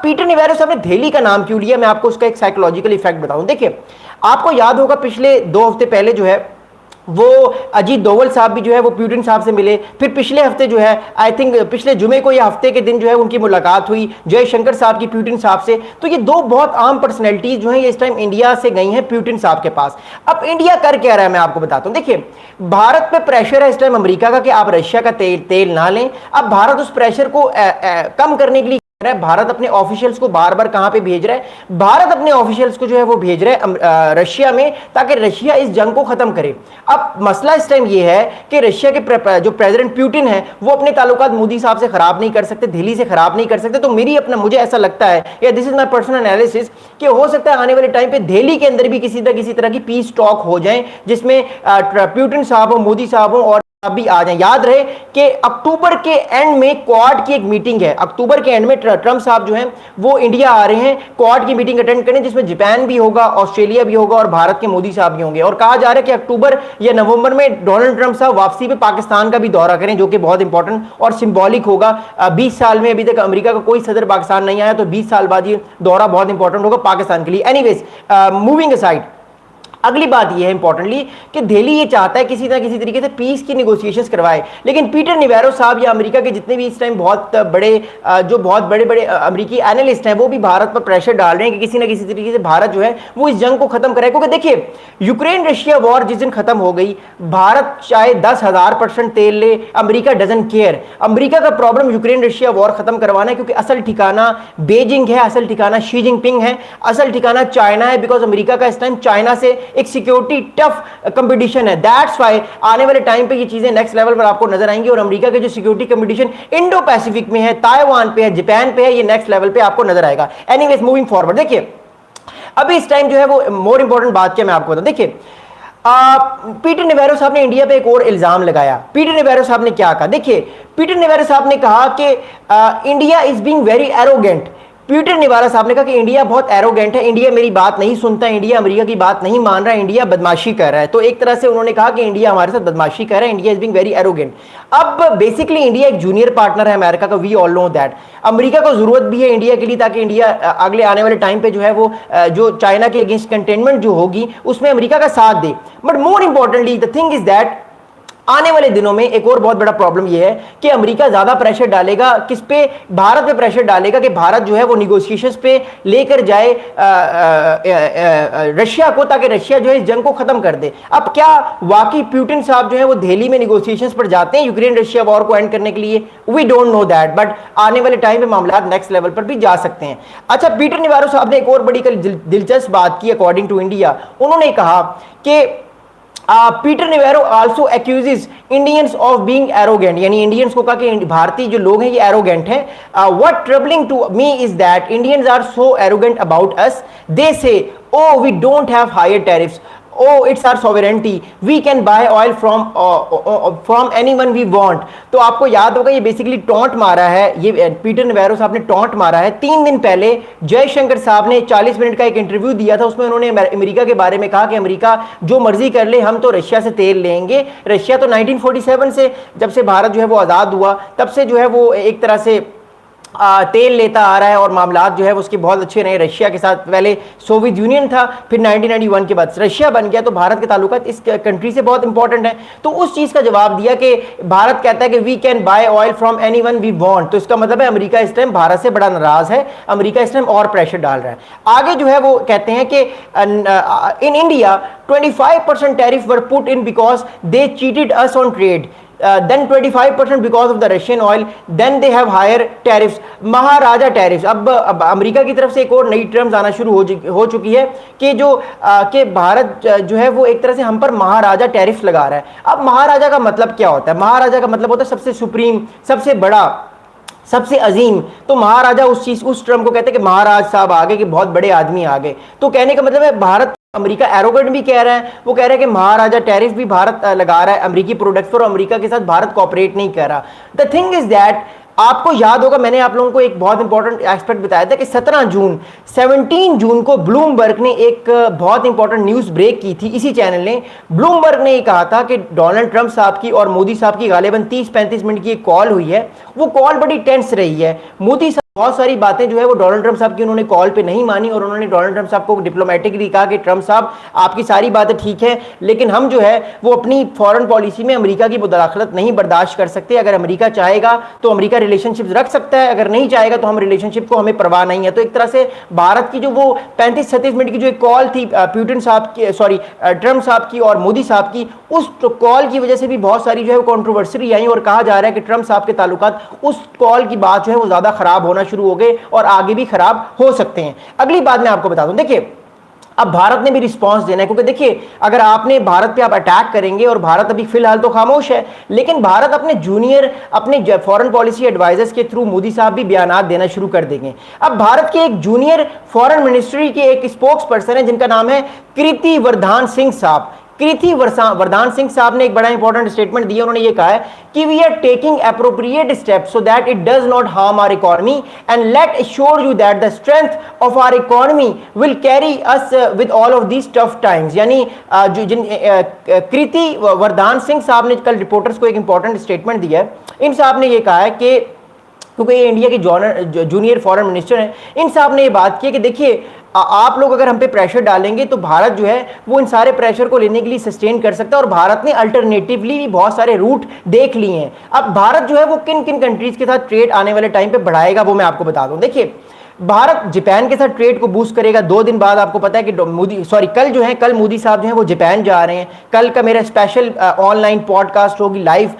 Peter Navarro साहब ने दिल्ली का नाम क्यों लिया, मैं आपको उसका एक साइकोलॉजिकल इफेक्ट बताऊं। देखिए, आपको याद होगा पिछले 2 हफ्ते पहले जो है वो अजीत डोवल साहब भी जो है वो पुतिन साहब से मिले। फिर पिछले हफ्ते जो है, आई थिंक पिछले जुमे को या हफ्ते के दिन जो है उनकी मुलाकात हुई जयशंकर साहब की पुतिन साहब से। तो ये 2 बहुत आम पर्सनैलिटीज जो है ये इस टाइम इंडिया से गई हैं पुतिन साहब के पास। अब इंडिया कर क्या रहा है मैं आपको बताता हूं। देखिए, भारत पे प्रेशर है इस टाइम अमेरिका का कि आप रशिया का तेल ना लें। अब भारत उस प्रेशर को कम करने के लिए भारत अपने ऑफिशियल्स को बार बार कहां पे भेज रहा है, भारत अपने ऑफिशियल्स को जो है वो भेज रहा है रशिया में, ताकि रशिया इस जंग को खत्म करे। अब मसला इस टाइम ये है कि रशिया के जो प्रेसिडेंट पुतिन है वो अपने ताल्लुकात मोदी साहब से खराब नहीं कर सकते, दिल्ली से खराब नहीं कर सकते। तो मुझे ऐसा लगता है, या this is my personal analysis, कि हो सकता है आने वाले टाइम पे दिल्ली के अंदर भी किसी तरह की पीस टॉक हो जाए, जिसमें पुतिन साहब हो, मोदी साहब हो और अभी आ जाए। याद रहे कि अक्टूबर के एंड में क्वाड की एक मीटिंग है, अक्टूबर के एंड में ट्रंप साहब जो हैं वो इंडिया आ रहे हैं क्वाड की मीटिंग अटेंड करने, जिसमें जापान भी होगा, ऑस्ट्रेलिया भी होगा और भारत के मोदी साहब भी होंगे। और कहा जा रहा है कि अक्टूबर या नवंबर में डोनाल्ड ट्रंप साहब वापसी पे पाकिस्तान का भी दौरा करें, जो कि बहुत इंपॉर्टेंट और सिंबॉलिक होगा। 20 साल में अभी तक अमेरिका का कोई सदर पाकिस्तान नहीं आया, तो 20 साल बाद ये दौरा बहुत इंपॉर्टेंट होगा पाकिस्तान के लिए। एनीवेज, मूविंग असाइड, अगली बात यह है इंपॉर्टेंटली कि दिल्ली ये चाहता है किसी ना किसी तरीके से पीस की नेगोशिएशंस करवाए, लेकिन पीटर नेवेरो साहब या अमेरिका के जितने भी इस टाइम बहुत बड़े अमेरिकी एनालिस्ट हैं वो भी भारत पर प्रेशर डाल रहे हैं कि किसी ना किसी तरीके से भारत जो है वो इस जंग को खत्म करे। क्योंकि देखिए, यूक्रेन रशिया वॉर जिस दिन खत्म हो गई, भारत चाहे 10,000% तेल ले, अमेरिका डजंट केयर। अमेरिका का प्रॉब्लम यूक्रेन रशिया वॉर खत्म करवाना है, क्योंकि असल ठिकाना बेजिंग है, असल ठिकाना शी जिनपिंग है, असल ठिकाना चाइना है। बिकॉज अमेरिका का इस टाइम चाइना से एक सिक्योरिटी टफ कंपटीशन है। दैट्स व्हाई आने वाले टाइम पे ये चीजें नेक्स्ट लेवल पर आपको नजर आएंगी। और अमेरिका के जो सिक्योरिटी कंपटीशन इंडो पैसिफिक में है, ताइवान पे है, जापान पे है, ये नेक्स्ट लेवल पे आपको नजर आएगा। एनीवेज, मूविंग फॉरवर्ड, देखिए अभी इस टाइम जो है वो मोर इंपॉर्टेंट बात क्या मैं आपको बताऊं। देखिए, पीटर नेवेरो साहब ने इंडिया पे एक और इल्जाम लगाया। पीटर नेवेरो साहब ने क्या कहा, देखिए पीटर नेवेरो साहब ने कहा कि India is being very arrogant. Peter Navarro साहब ने कहा कि इंडिया बहुत एरोगेंट है, इंडिया मेरी बात नहीं सुनता, इंडिया अमेरिका की बात नहीं मान रहा है, इंडिया बदमाशी कर रहा है। तो एक तरह से उन्होंने कहा कि इंडिया हमारे साथ बदमाशी कर रहा है, India is being very arrogant. अब बेसिकली इंडिया एक जूनियर पार्टनर है अमेरिका का, we all know that. America को जरूरत भी है इंडिया के लिए, ताकि इंडिया अगले आने वाले टाइम पे जो है वो जो चाइना के अगेंस्ट कंटेनमेंट जो होगी उसमें अमेरिका का साथ दे। But more importantly the thing is that आने वाले दिनों में एक और बहुत बड़ा प्रॉब्लम यह है कि अमेरिका ज्यादा प्रेशर डालेगा किस पे, भारत पे प्रेशर डालेगा कि भारत जो है वो निगोशिएशंस पे लेकर जाए रशिया को, ताकि रशिया जो है इस जंग को खत्म कर दे। अब क्या वाकई पुतिन साहब जो है वो दिल्ली में निगोशिएशंस पर जाते हैं यूक्रेन रशिया वॉर को एंड करने के लिए? We don't know that, but आने वाले टाइम पे मामला नेक्स्ट लेवल पर भी जा सकते हैं। अच्छा, पीटर नेवेरो साहब ने एक और बड़ी दिलचस्प बात की अकॉर्डिंग टू इंडिया। उन्होंने कहा कि Peter Navarro also accuses Indians of being arrogant, यानी इंडियंस को कहा कि भारतीय जो लोग हैं ये एरोगेंट हैं। What troubling to me is that Indians are so arrogant about us, they say oh we don't have higher tariffs, oh it's our sovereignty, we can buy oil from anyone we want। तो आपको याद होगा ये basically taunt मारा है, ये Peter Navarro साहब ने टॉन्ट मारा है। 3 दिन पहले जयशंकर साहब ने 40 मिनट का एक इंटरव्यू दिया था, उसमें उन्होंने अमेरिका के बारे में कहा कि अमेरिका जो मर्जी कर ले, हम तो रशिया से तेल लेंगे। रशिया तो 1947 से जब से भारत जो है वो आज़ाद हुआ तब से जो है वो एक तरह से तेल लेता आ रहा है और मामलात जो है उसके बहुत अच्छे रहे रशिया के साथ। पहले सोवियत यूनियन था, फिर 1991 के बाद रशिया बन गया, तो भारत के ताल्लुकात इस कंट्री से बहुत इंपॉर्टेंट है। तो उस चीज़ का जवाब दिया कि भारत कहता है कि we can buy oil from anyone we want. तो इसका मतलब है अमेरिका इस टाइम भारत से बड़ा नाराज है, अमेरिका इस टाइम और प्रेशर डाल रहा है। आगे जो है वो कहते हैं कि in India 25% tariff were put in because they cheated us on trade, then 25% because of the Russian oil, then they have higher tariffs, Maharaja tariffs. अब अमेरिका की तरफ से एक और नई टर्म्स आना शुरू हो चुकी है कि जो कि भारत जो है वो एक तरह से हम पर महाराजा टैरिफ्स लगा रहा है। अब महाराजा का मतलब क्या होता है? महाराजा का मतलब होता है सबसे सुप्रीम, सबसे बड़ा, सबसे अजीम। तो महाराजा उस टर्म को कहते हैं कि महाराज साहब आ गए, कि बहुत बड़े आदमी आ गए। तो कहने का मतलब है भारत, अमेरिका एरोगेंट भी कह रहा है, वो कह रहा है कि महाराजा टैरिफ भी भारत लगा रहा है अमेरिकी प्रोडक्ट्स पर, अमेरिका के साथ भारत कोऑपरेट नहीं कर रहा। द थिंग इज दैट आपको याद होगा मैंने आप लोगों को एक बहुत इंपॉर्टेंट एस्पेक्ट बताया था कि 17 जून को ब्लूमबर्ग ने एक बहुत इंपॉर्टेंट न्यूज़ ब्रेक की थी इसी चैनल ने। ब्लूमबर्ग ने ये कहा था कि डोनाल्ड ट्रंप साहब की और मोदी साहब की गालिबन 30-35 मिनट की एक कॉल हुई है, वो कॉल बड़ी टेंस रही है। मोदी बहुत सारी बातें जो है वो डोनाल्ड ट्रंप साहब की उन्होंने कॉल पे नहीं मानी और उन्होंने डोनाल्ड ट्रंप साहब को डिप्लोमेटिकली कहा कि ट्रंप साहब आपकी सारी बातें ठीक है, लेकिन हम जो है वो अपनी फॉरेन पॉलिसी में अमेरिका की मुदाखलत नहीं बर्दाश्त कर सकते। अगर अमेरिका चाहेगा तो अमेरिका रिलेशनशिप रख सकता है, अगर नहीं चाहेगा तो हम रिलेशनशिप को हमें परवाह नहीं है। तो एक तरह से भारत की जो वो 35-36 मिनट की जो एक कॉल थी पुतिन साहब की, सॉरी ट्रंप साहब की और मोदी साहब की, उस कॉल की वजह से भी बहुत सारी जो है वो कंट्रोवर्सी आई और कहा जा रहा है कि ट्रंप साहब के ताल्लुकात उस कॉल की बात जो है वो ज्यादा खराब होना शुरू हो गए और आगे भी खराब हो सकते हैं। अगली बात मैं आपको बता दूं, देखिए अब भारत ने भी रिस्पांस देना है, क्योंकि देखिए अगर आपने भारत पे आप अटैक करेंगे, और भारत अभी फिलहाल तो खामोश है, लेकिन भारत अपने जूनियर अपने फॉरेन पॉलिसी एडवाइजर्स के थ्रू मोदी साहब भी बयानात देना शुरू कर देंगे। अब भारत के एक जूनियर फॉरेन मिनिस्ट्री के एक स्पोक्स पर्सन है जिनका नाम है कृति वर्धान सिंह साहब। कृति वर्धान सिंह साहब ने एक बड़ा इंपॉर्टेंट स्टेटमेंट दिया। उन्होंने ये कहा है कि we are taking appropriate steps so that it does not harm our economy and let assure you that the strength of our economy will carry us with all of these tough times. यानी कृति वर्धान सिंह साहब ने कल reporters को एक important statement दिया है। इन साहब ने ये कहा है कि, क्योंकि ये इंडिया के जूनियर फॉरेन मिनिस्टर हैं, इन साहब ने ये बात की कि देखिए आप लोग अगर हम पे प्रेशर डालेंगे तो भारत जो है वो इन सारे प्रेशर को लेने के लिए सस्टेन कर सकता है, और भारत ने अल्टरनेटिवली भी बहुत सारे रूट देख लिए हैं। अब भारत जो है वो किन किन कंट्रीज के साथ ट्रेड आने वाले टाइम पे बढ़ाएगा वो मैं आपको बता दूं। देखिए भारत जापान के साथ ट्रेड को बूस्ट करेगा। 2 दिन बाद आपको पता है कि कल मोदी साहब जो है वो जापान जा रहे हैं। कल का मेरा स्पेशल ऑनलाइन पॉडकास्ट होगी, लाइव